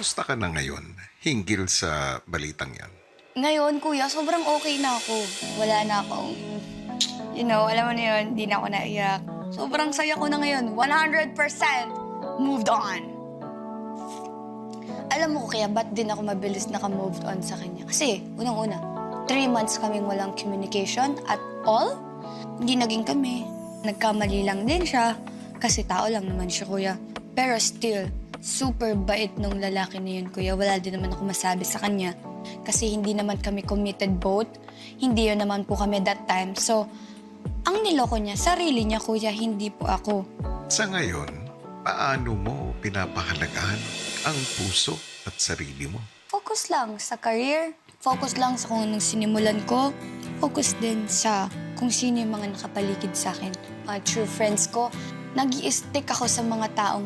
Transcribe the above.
Kamusta ka na ngayon hinggil sa balitang yan? Ngayon, kuya, sobrang okay na ako. Wala na akong, alam mo na yun, hindi na ako naiyak. Sobrang saya ko na ngayon. 100% moved on. Alam mo ko kaya ba't din ako mabilis naka-moved on sa kanya? Kasi, unang-una, 3 months kaming walang communication at all. Hindi naging kami. Nagkamali lang din siya. Kasi tao lang naman siya, kuya. Pero still, super bait nung lalaki na yun, kuya. Wala din naman ako masabi sa kanya. Kasi hindi naman kami committed both. Hindi yun naman po kami that time. So, ang niloko niya, sarili niya, kuya, hindi po ako. Sa ngayon, paano mo pinapahalagahan ang puso at sarili mo? Focus lang sa career. Focus lang sa kung anong sinimulan ko. Focus din sa kung sino yung mga nakapaligid sa akin. Mga true friends ko. Nag-i-stick ako sa mga taong